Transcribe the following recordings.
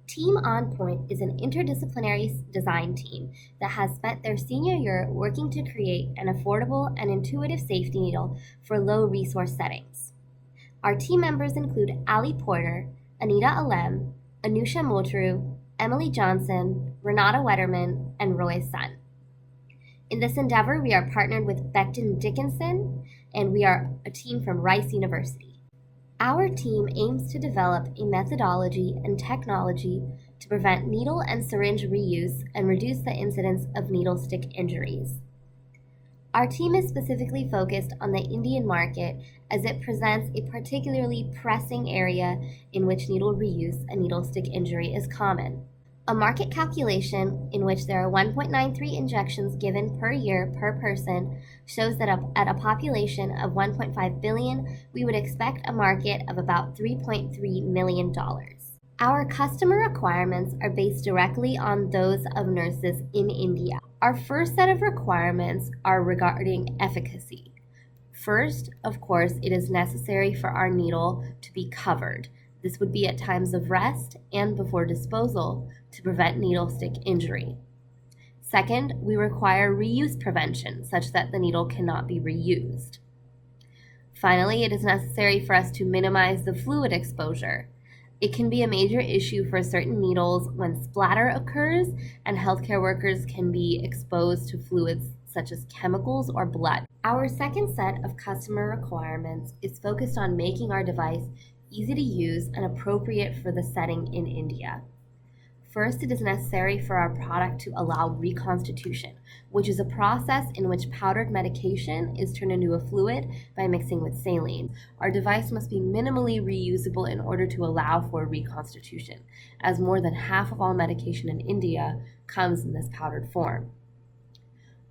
Team On Point is an interdisciplinary design team that has spent their senior year working to create an affordable and intuitive safety needle for low-resource settings. Our team members include Ali Porter, Anita Alem, Anusha Motru, Emily Johnson, Renata Wetterman, and Roy Sun. In this endeavor, we are partnered with Becton Dickinson, and we are a team from Rice University. Our team aims to develop a methodology and technology to prevent needle and syringe reuse and reduce the incidence of needle stick injuries. Our team is specifically focused on the Indian market as it presents a particularly pressing area in which needle reuse and needle stick injury is common. A market calculation in which there are 1.93 injections given per year per person shows that at a population of 1.5 billion, we would expect a market of about $3.3 million. Our customer requirements are based directly on those of nurses in India. Our first set of requirements are regarding efficacy. First, of course, it is necessary for our needle to be covered. This would be at times of rest and before disposal to prevent needle stick injury. Second, we require reuse prevention such that the needle cannot be reused. Finally, it is necessary for us to minimize the fluid exposure. It can be a major issue for certain needles when splatter occurs and healthcare workers can be exposed to fluids such as chemicals or blood. Our second set of customer requirements is focused on making our device easy to use and appropriate for the setting in India. First, it is necessary for our product to allow reconstitution, which is a process in which powdered medication is turned into a fluid by mixing with saline. Our device must be minimally reusable in order to allow for reconstitution, as more than half of all medication in India comes in this powdered form.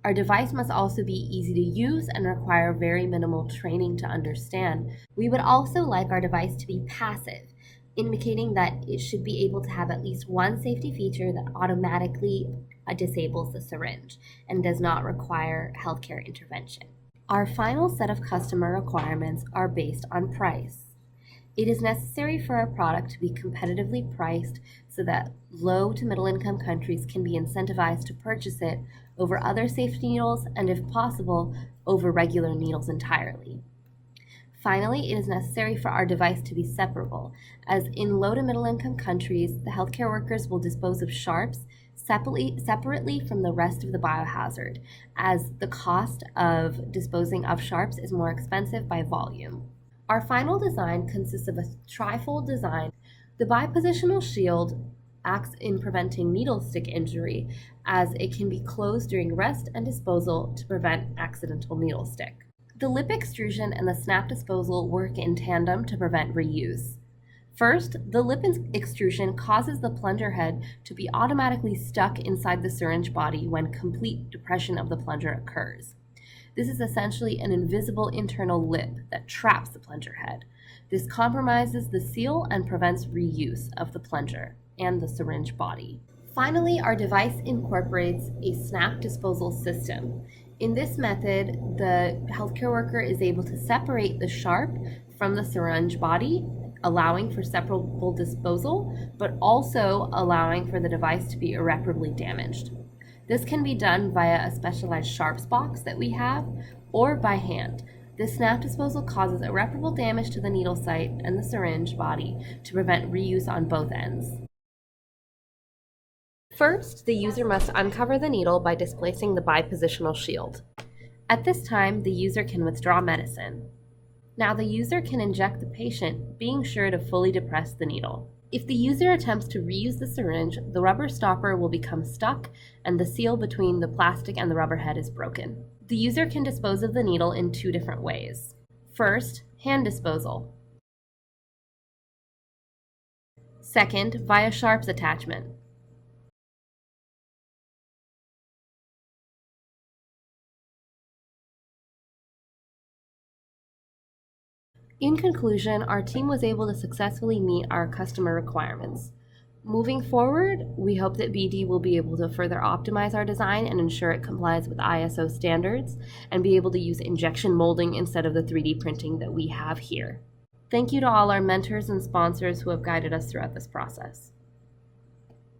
Our device must also be easy to use and require very minimal training to understand. We would also like our device to be passive, indicating that it should be able to have at least one safety feature that automatically disables the syringe and does not require healthcare intervention. Our final set of customer requirements are based on price. It is necessary for our product to be competitively priced so that low to middle income countries can be incentivized to purchase it over other safety needles and, if possible, over regular needles entirely. Finally, it is necessary for our device to be separable, as in low to middle income countries, the healthcare workers will dispose of sharps separately from the rest of the biohazard, as the cost of disposing of sharps is more expensive by volume. Our final design consists of a trifold design. The bipositional shield acts in preventing needle stick injury, as it can be closed during rest and disposal to prevent accidental needle stick. The lip extrusion and the snap disposal work in tandem to prevent reuse. First, the lip extrusion causes the plunger head to be automatically stuck inside the syringe body when complete depression of the plunger occurs. This is essentially an invisible internal lip that traps the plunger head. This compromises the seal and prevents reuse of the plunger and the syringe body. Finally, our device incorporates a snap disposal system. In this method, the healthcare worker is able to separate the sharp from the syringe body, allowing for separable disposal, but also allowing for the device to be irreparably damaged. This can be done via a specialized sharps box that we have, or by hand. This snap disposal causes irreparable damage to the needle site and the syringe body to prevent reuse on both ends. First, the user must uncover the needle by displacing the bipositional shield. At this time, the user can withdraw medicine. Now the user can inject the patient, being sure to fully depress the needle. If the user attempts to reuse the syringe, the rubber stopper will become stuck and the seal between the plastic and the rubber head is broken. The user can dispose of the needle in two different ways. First, hand disposal. Second, via sharps attachment. In conclusion, our team was able to successfully meet our customer requirements. Moving forward, we hope that BD will be able to further optimize our design and ensure it complies with ISO standards and be able to use injection molding instead of the 3D printing that we have here. Thank you to all our mentors and sponsors who have guided us throughout this process.